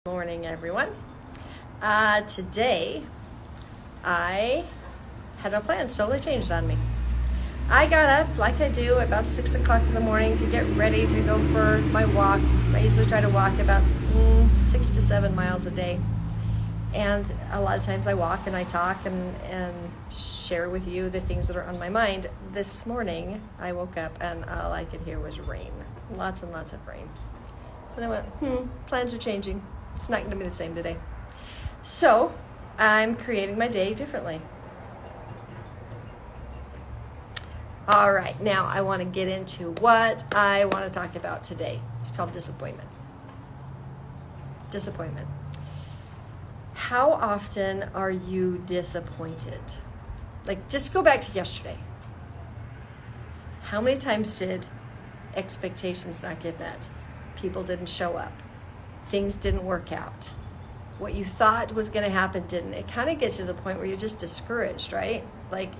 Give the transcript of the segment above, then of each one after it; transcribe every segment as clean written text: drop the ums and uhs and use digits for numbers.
Morning, everyone. Today, I had no plans, totally changed on me. I got up like I do about 6 o'clock in the morning to get ready to go for my walk. I usually try to walk about 6 to 7 miles a day. And a lot of times I walk and I talk and share with you the things that are on my mind. This morning, I woke up and all I could hear was rain. Lots and lots of rain. And I went, plans are changing. It's not going to be the same today. So I'm creating my day differently. All right, now I want to get into what I want to talk about today. It's called disappointment. Disappointment. How often are you disappointed? Like, just go back to yesterday. How many times did expectations not get met? People didn't show up. Things didn't work out. What you thought was going to happen didn't. It kind of gets to the point where you're just discouraged, right? Like,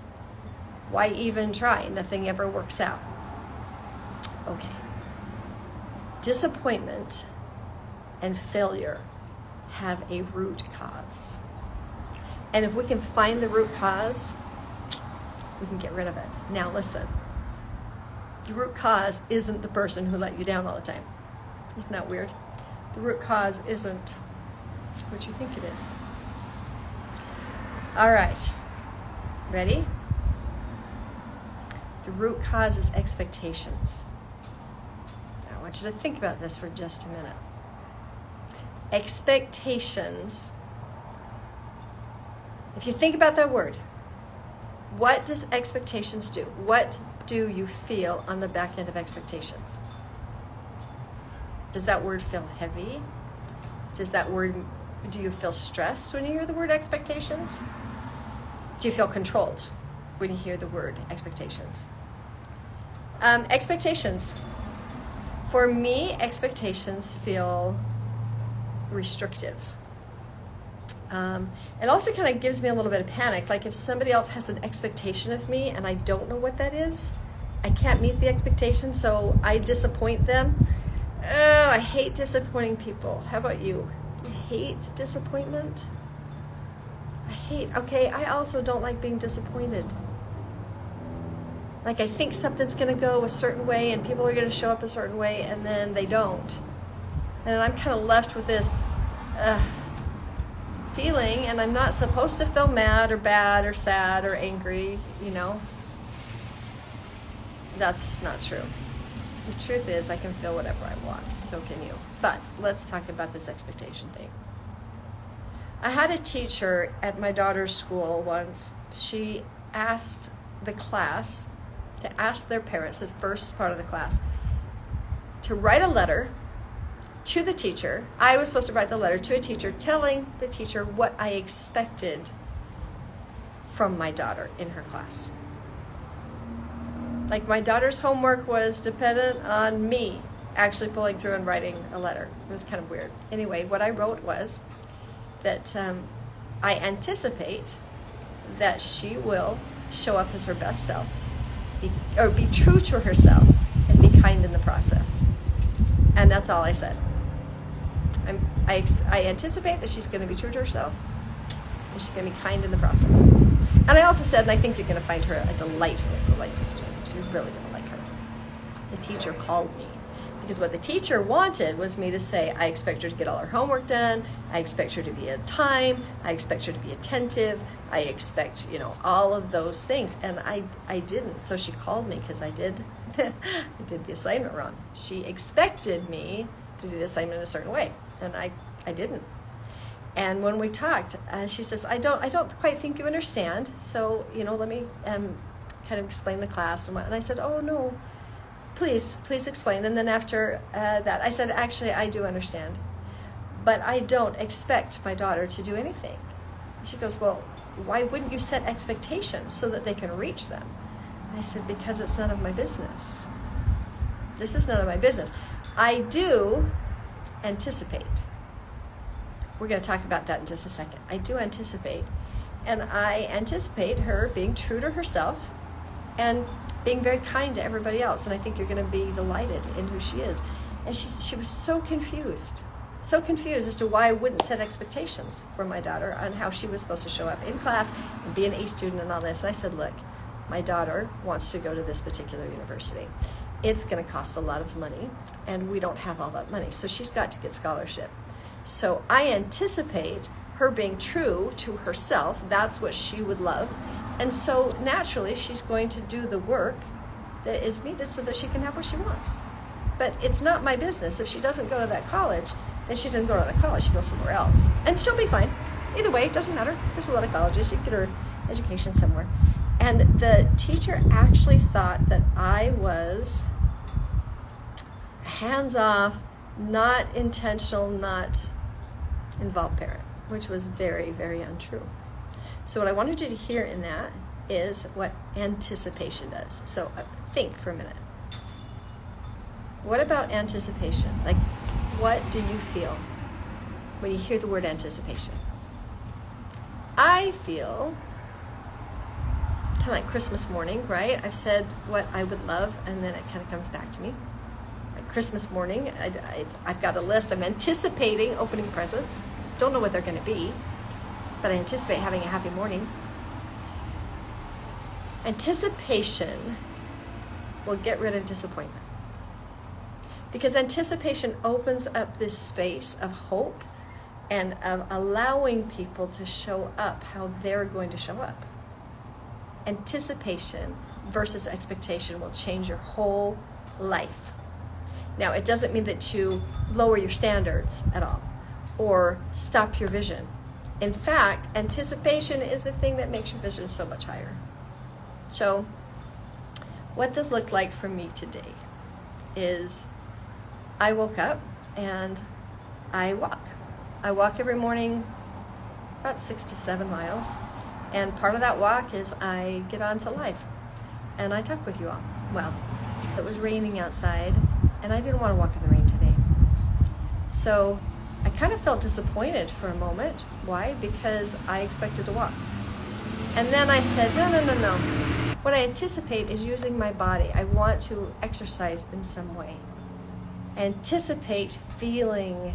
why even try? Nothing ever works out. Okay. Disappointment and failure have a root cause. And if we can find the root cause, we can get rid of it. Now listen. The root cause isn't the person who let you down all the time. Isn't that weird? The root cause isn't what you think it is. All right. Ready? The root cause is expectations. Now, I want you to think about this for just a minute. Expectations. If you think about that word, what does expectations do? What do you feel on the back end of expectations? Does that word feel heavy? Do you feel stressed when you hear the word expectations? Do you feel controlled when you hear the word expectations? Expectations. For me, expectations feel restrictive. It also kind of gives me a little bit of panic. Like if somebody else has an expectation of me and I don't know what that is, I can't meet the expectation, so I disappoint them. Oh, I hate disappointing people. How about you? Do you hate disappointment? I also don't like being disappointed. Like I think something's going to go a certain way and people are going to show up a certain way and then they don't. And I'm kind of left with this feeling, and I'm not supposed to feel mad or bad or sad or angry, you know. That's not true. The truth is I can feel whatever I want, so can you. But let's talk about this expectation thing. I had a teacher at my daughter's school once. She asked the class to ask their parents, the first part of the class, to write a letter to the teacher. I was supposed to write the letter to a teacher telling the teacher what I expected from my daughter in her class. Like my daughter's homework was dependent on me actually pulling through and writing a letter. It was kind of weird. Anyway, what I wrote was that I anticipate that she will show up as her best self, be true to herself, and be kind in the process. And that's all I said. I anticipate that she's going to be true to herself, and she's going to be kind in the process. And I also said, and I think you're going to find her a delightful student. You're really going to like her. The teacher called me because what the teacher wanted was me to say, I expect her to get all her homework done. I expect her to be on time. I expect her to be attentive. I expect, all of those things. And I didn't. So she called me because I did the assignment wrong. She expected me to do the assignment in a certain way, and I didn't. And when we talked, she says, I don't quite think you understand. So, let me kind of explain the class and I said, oh no, please explain. And then after that, I said, actually, I do understand, but I don't expect my daughter to do anything. She goes, well, why wouldn't you set expectations so that they can reach them? I said, because it's none of my business. This is none of my business. I do anticipate. We're going to talk about that in just a second. I do anticipate. And I anticipate her being true to herself and being very kind to everybody else. And I think you're going to be delighted in who she is. And she was so confused. so confused as to why I wouldn't set expectations for my daughter on how she was supposed to show up in class and be an A student and all this. And I said, look, my daughter wants to go to this particular university. It's going to cost a lot of money, and we don't have all that money, so she's got to get scholarship. So I anticipate her being true to herself. That's what she would love. And so naturally, she's going to do the work that is needed so that she can have what she wants. But it's not my business. If she doesn't go to that college, then she doesn't go to that college. She goes somewhere else. And she'll be fine. Either way, it doesn't matter. There's a lot of colleges. She can get her education somewhere. And the teacher actually thought that I was hands-off, not intentional, not involved parent, which was very, very untrue. So what I wanted you to hear in that is what anticipation does. So think for a minute. What about anticipation? Like, what do you feel when you hear the word anticipation? I feel kind of like Christmas morning, right? I've said what I would love, and then it kind of comes back to me. Like Christmas morning, I've got a list. I'm anticipating opening presents. Don't know what they're going to be, but I anticipate having a happy morning. Anticipation will get rid of disappointment, because anticipation opens up this space of hope and of allowing people to show up how they're going to show up. Anticipation versus expectation will change your whole life. Now, it doesn't mean that you lower your standards at all or stop your vision. In fact, anticipation is the thing that makes your vision so much higher. So, what this looked like for me today is I woke up and I walk. I walk every morning about 6 to 7 miles. And part of that walk is I get onto live and I talk with you all. Well, it was raining outside and I didn't want to walk in the rain today. So I kind of felt disappointed for a moment. Why? Because I expected to walk. And then I said, no. What I anticipate is using my body. I want to exercise in some way. Anticipate feeling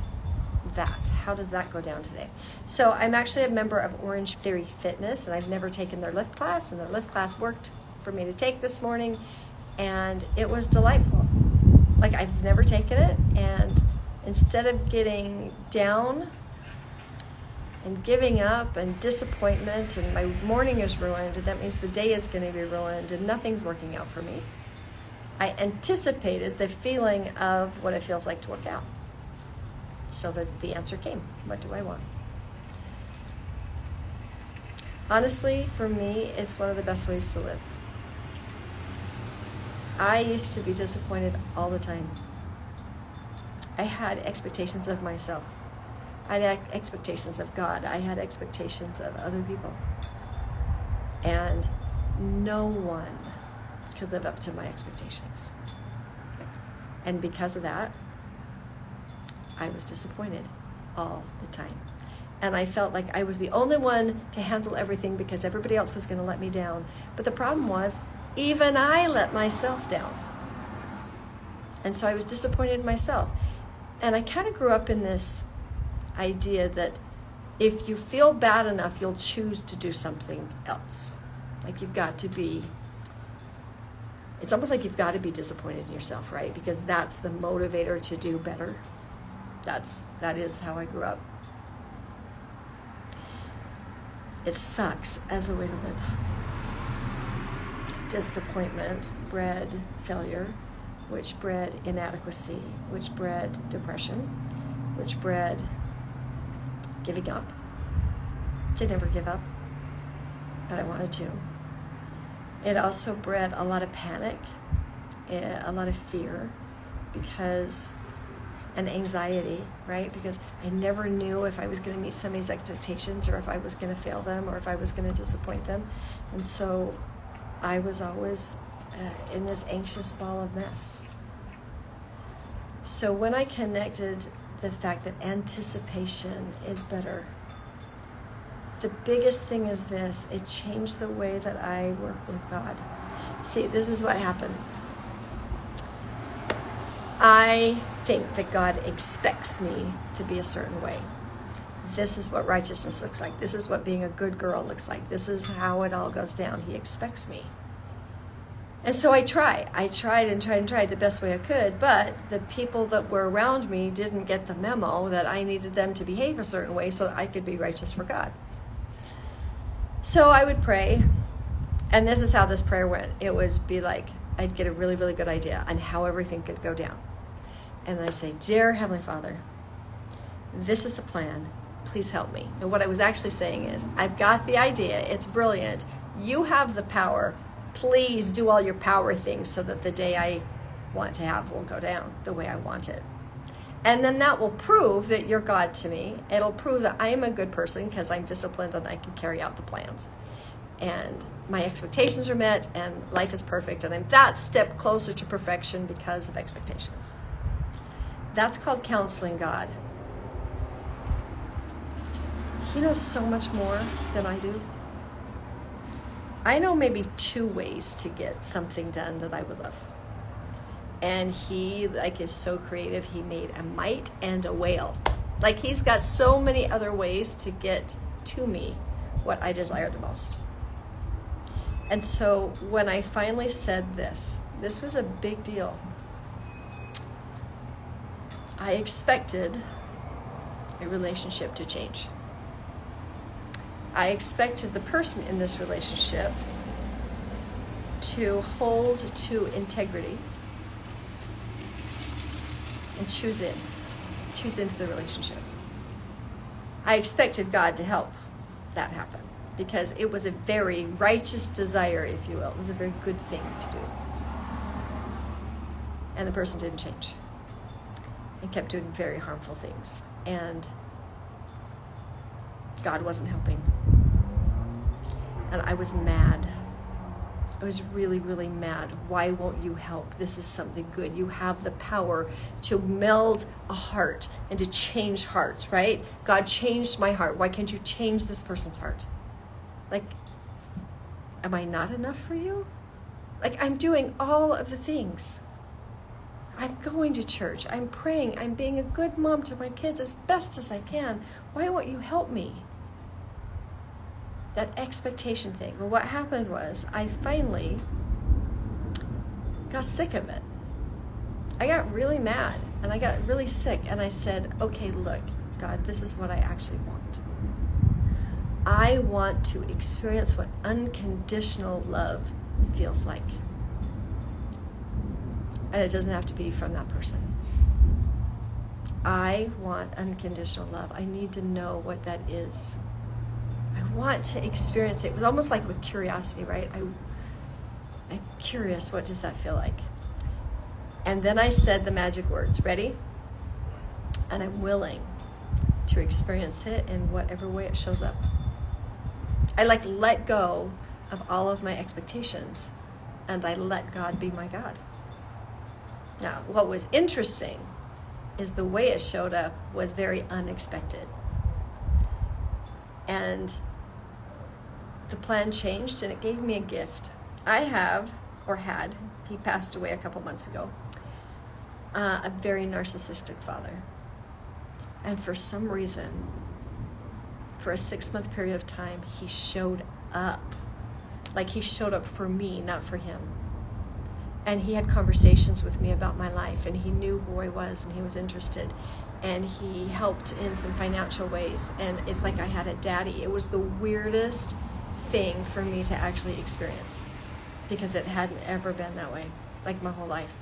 that. How does that go down today? So I'm actually a member of Orange Theory Fitness, and I've never taken their lift class, and their lift class worked for me to take this morning, and it was delightful. Like, I've never taken it, and instead of getting down and giving up and disappointment and my morning is ruined, and that means the day is going to be ruined and nothing's working out for me, I anticipated the feeling of what it feels like to work out. So that the answer came. What do I want? Honestly, for me, it's one of the best ways to live. I used to be disappointed all the time. I had expectations of myself. I had expectations of God. I had expectations of other people. And no one could live up to my expectations. And because of that, I was disappointed all the time. And I felt like I was the only one to handle everything because everybody else was going to let me down. But the problem was, even I let myself down. And so I was disappointed in myself. And I kind of grew up in this idea that if you feel bad enough, you'll choose to do something else. Like you've got to be, it's almost like you've got to be disappointed in yourself, right? Because that's the motivator to do better. That is how I grew up. It sucks as a way to live. Disappointment bred failure, which bred inadequacy, which bred depression, which bred giving up. Did never give up, but I wanted to. It also bred a lot of panic, a lot of fear, and anxiety, right? Because I never knew if I was going to meet somebody's expectations or if I was going to fail them or if I was going to disappoint them. And so I was always in this anxious ball of mess. So when I connected the fact that anticipation is better, the biggest thing is this: it changed the way that I work with God. See, this is what happened. I think that God expects me to be a certain way. This is what righteousness looks like. This is what being a good girl looks like. This is how it all goes down. He expects me. And so I tried and tried the best way I could, but the people that were around me didn't get the memo that I needed them to behave a certain way so that I could be righteous for God. So I would pray, and this is how this prayer went. It would be like, I'd get a really, really good idea on how everything could go down. And I'd say, Dear Heavenly Father, this is the plan. Please help me. And what I was actually saying is, I've got the idea. It's brilliant. You have the power. Please do all your power things so that the day I want to have will go down the way I want it. And then that will prove that you're God to me. It'll prove that I'm a good person because I'm disciplined and I can carry out the plans. And my expectations are met and life is perfect. And I'm that step closer to perfection because of expectations. That's called counseling God. He knows so much more than I do. I know maybe 2 ways to get something done that I would love. And he, is so creative. He made a mite and a whale. He's got so many other ways to get to me what I desire the most. And so when I finally said this was a big deal. I expected a relationship to change. I expected the person in this relationship to hold to integrity and choose into the relationship. I expected God to help that happen because it was a very righteous desire, if you will. It was a very good thing to do. And the person didn't change and kept doing very harmful things. And God wasn't helping. And I was mad. I was really, really mad. Why won't you help? This is something good. You have the power to meld a heart and to change hearts, right? God changed my heart. Why can't you change this person's heart? Am I not enough for you? I'm doing all of the things. I'm going to church. I'm praying. I'm being a good mom to my kids as best as I can. Why won't you help me? That expectation thing. Well, what happened was I finally got sick of it. I got really mad and I got really sick and I said, okay, look, God, this is what I actually want. I want to experience what unconditional love feels like. And it doesn't have to be from that person. I want unconditional love. I need to know what that is. I want to experience it. It was almost like with curiosity, right? I'm curious, what does that feel like? And then I said the magic words, ready? And I'm willing to experience it in whatever way it shows up. I let go of all of my expectations and I let God be my God. Now, what was interesting is the way it showed up was very unexpected. And the plan changed and it gave me a gift. I have, or had, he passed away a couple months ago, a very narcissistic father. And for some reason, for a 6-month period of time, he showed up. He showed up for me, not for him. And he had conversations with me about my life, and he knew who I was, and he was interested. And he helped in some financial ways. And it's like I had a daddy. It was the weirdest thing for me to actually experience because it hadn't ever been that way, my whole life.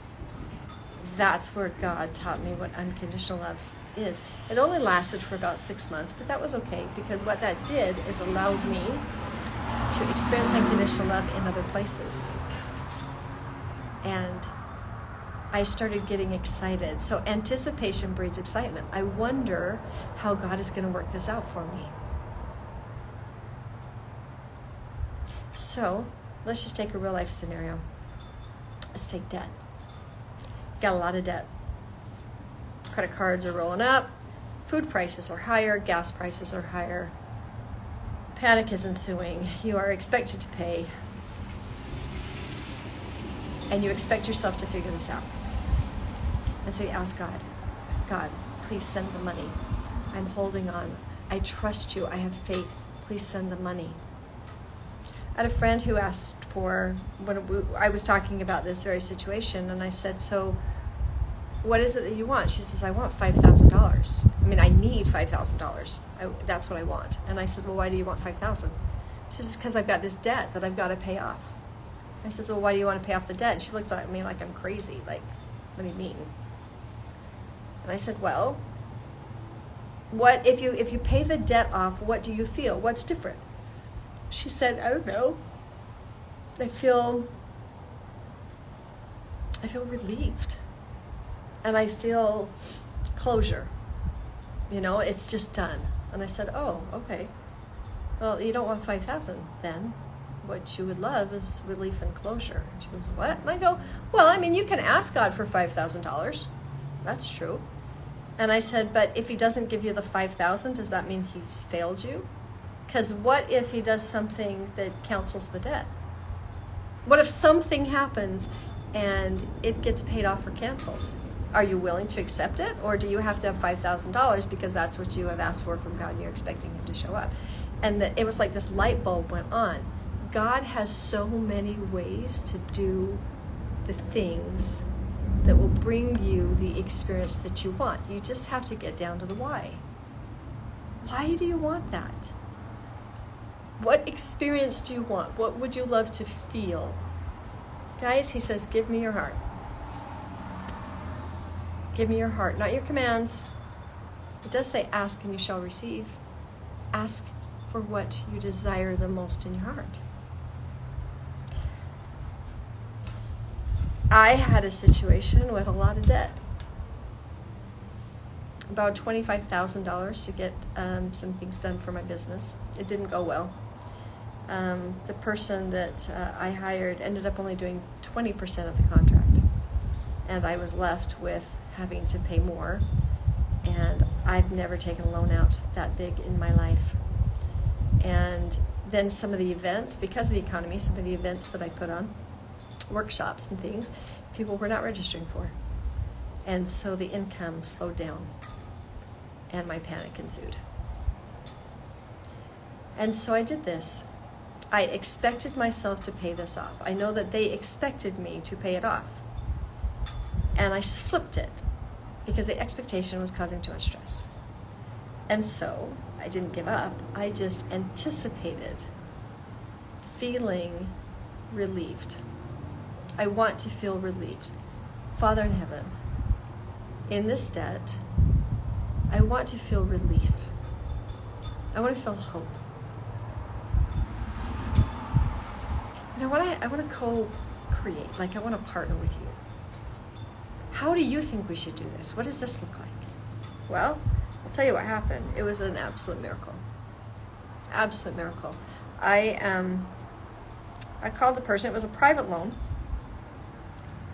That's where God taught me what unconditional love is. It only lasted for about 6 months, but that was okay because what that did is allowed me to experience unconditional love in other places. And I started getting excited. So anticipation breeds excitement. I wonder how God is going to work this out for me. So let's just take a real life scenario. Let's take debt. Got a lot of debt. Credit cards are rolling up. Food prices are higher. Gas prices are higher. Panic is ensuing. You are expected to pay. And you expect yourself to figure this out. And so he asked God, God, please send the money. I'm holding on. I trust you. I have faith. Please send the money. I had a friend who asked for, when I was talking about this very situation, and I said, so what is it that you want? She says, I want $5,000. I mean, I need $5,000. That's what I want. And I said, well, why do you want $5,000? She says, because I've got this debt that I've got to pay off. I said, well, why do you want to pay off the debt? And she looks at me like I'm crazy. Like, what do you mean? And I said, well, what if you pay the debt off, what do you feel? What's different? She said, I don't know. I feel relieved. And I feel closure. It's just done. And I said, oh, okay. Well, you don't want 5,000 then. What you would love is relief and closure. And she goes, what? And I go, well, I mean, you can ask God for $5,000. That's true. And I said, but if he doesn't give you the 5,000, does that mean he's failed you? Because what if he does something that cancels the debt? What if something happens and it gets paid off or canceled? Are you willing to accept it? Or do you have to have $5,000 because that's what you have asked for from God and you're expecting him to show up? And it was like this light bulb went on. God has so many ways to do the things that will bring you the experience that you want. You just have to get down to the why. Why do you want that? What experience do you want? What would you love to feel? Guys, he says, give me your heart. Give me your heart, not your commands. It does say, ask and you shall receive. Ask for what you desire the most in your heart. I had a situation with a lot of debt. About $25,000 to get some things done for my business. It didn't go well. The person that I hired ended up only doing 20% of the contract. And I was left with having to pay more. And I've never taken a loan out that big in my life. And then some of the events, because of the economy, some of the events that I put on, workshops and things, people were not registering for. And so the income slowed down and my panic ensued. And so I did this. I expected myself to pay this off. I know that they expected me to pay it off. And I flipped it because the expectation was causing too much stress. And so I didn't give up. I just anticipated feeling relieved. I want to feel relieved. Father in heaven, in this debt, I want to feel relief. I want to feel hope. And I want to co-create, like I want to partner with you. How do you think we should do this? What does this look like? Well, I'll tell you what happened. It was an absolute miracle. Absolute miracle. I called the person. It was a private loan.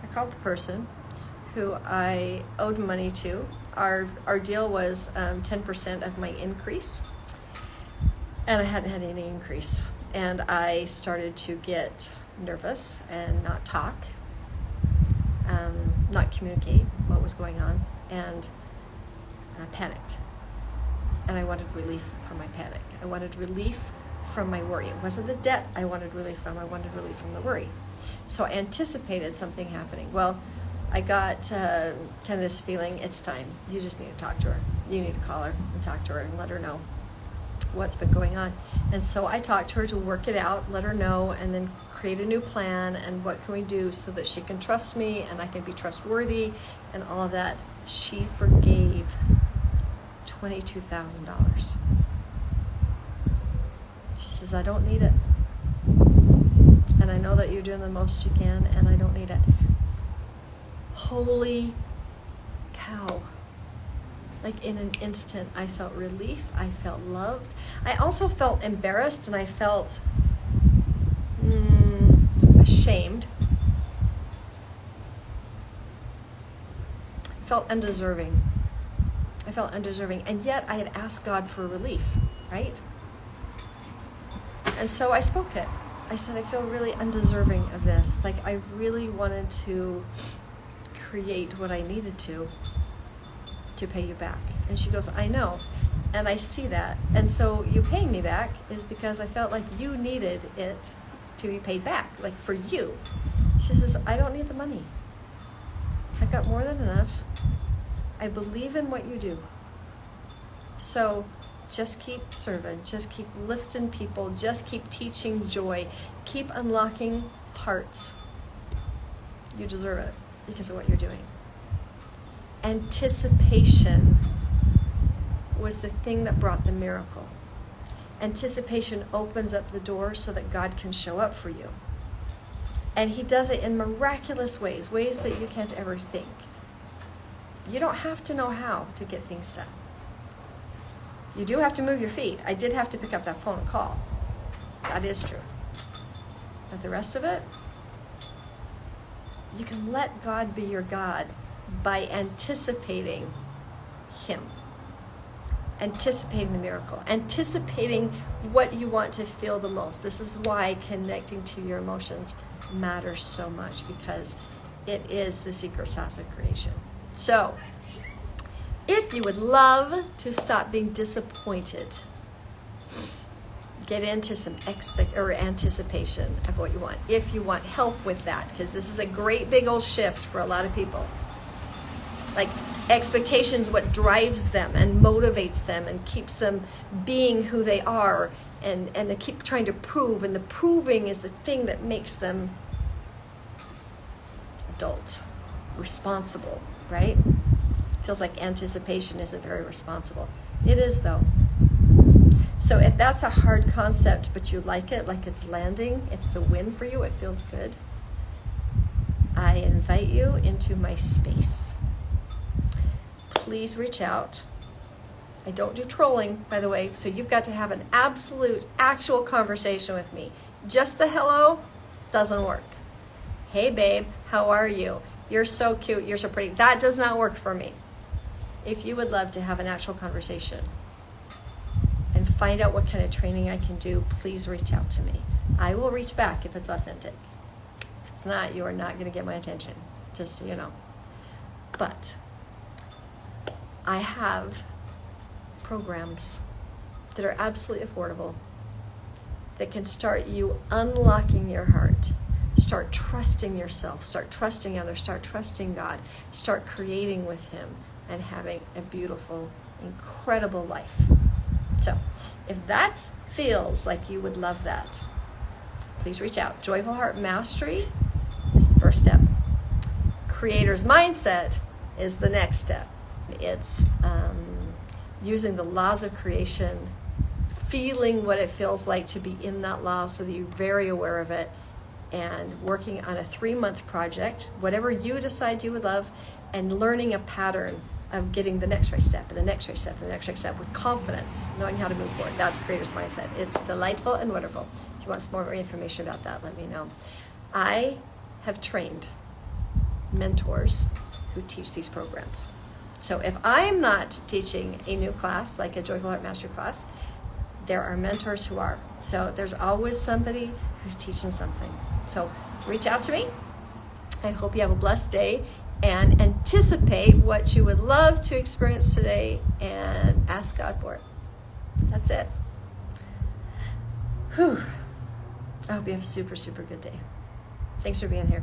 I called the person who I owed money to. Our deal was 10% of my increase, and I hadn't had any increase. And I started to get nervous and not talk, not communicate what was going on, and I panicked. And I wanted relief from my panic. I wanted relief from my worry. It wasn't the debt I wanted relief from. I wanted relief from the worry. So I anticipated something happening. Well, I got kind of this feeling, it's time. You just need to talk to her. You need to call her and talk to her and let her know what's been going on. And so I talked to her to work it out, let her know, and then create a new plan and what can we do so that she can trust me and I can be trustworthy and all of that. She forgave $22,000. She says, I don't need it. And I know that you're doing the most you can, and I don't need it. Holy cow. Like in an instant, I felt relief. I felt loved. I also felt embarrassed, and I felt ashamed. I felt undeserving. And yet I had asked God for relief, right? And so I spoke it. I said, I feel really undeserving of this. Like I really wanted to create what I needed to pay you back. And she goes, I know. And I see that. And so you paying me back is because I felt like you needed it to be paid back, like for you. She says, I don't need the money. I've got more than enough. I believe in what you do. So just keep serving, just keep lifting people, just keep teaching joy, keep unlocking hearts. You deserve it because of what you're doing. Anticipation was the thing that brought the miracle. Anticipation opens up the door so that God can show up for you. And he does it in miraculous ways, ways that you can't ever think. You don't have to know how to get things done. You do have to move your feet. I did have to pick up that phone and call. That is true. But the rest of it, you can let God be your God by anticipating him. Anticipating the miracle. Anticipating what you want to feel the most. This is why connecting to your emotions matters so much, because it is the secret sauce of creation. So, if you would love to stop being disappointed, get into some anticipation of what you want. If you want help with that, because this is a great big old shift for a lot of people. Like, expectations, what drives them and motivates them and keeps them being who they are, and they keep trying to prove, and the proving is the thing that makes them adult, responsible, right? Feels like anticipation isn't very responsible. It is, though. So if that's a hard concept, but you like it, like it's landing, if it's a win for you, it feels good, I invite you into my space. Please reach out. I don't do trolling, by the way, so you've got to have an absolute, actual conversation with me. Just the hello doesn't work. Hey, babe, how are you? You're so cute, you're so pretty. That does not work for me. If you would love to have an actual conversation and find out what kind of training I can do, please reach out to me. I will reach back if it's authentic. If it's not, you are not going to get my attention, just so you know. But I have programs that are absolutely affordable that can start you unlocking your heart. Start trusting yourself, start trusting others, start trusting God, start creating with him and having a beautiful, incredible life. So if that feels like you would love that, please reach out. Joyful Heart Mastery is the first step. Creator's Mindset is the next step. It's using the laws of creation, feeling what it feels like to be in that law so that you're very aware of it, and working on a 3-month project, whatever you decide you would love, and learning a pattern of getting the next right step and the next right step and the next right step with confidence, knowing how to move forward. That's Creator's Mindset. It's delightful and wonderful. If you want some more information about that, let me know. I have trained mentors who teach these programs. So if I'm not teaching a new class, like a Joyful Heart Mastery class, there are mentors who are. So there's always somebody who's teaching something. So reach out to me. I hope you have a blessed day, and anticipate what you would love to experience today and ask God for it. That's it. Whew. I hope you have a super, super good day. Thanks for being here.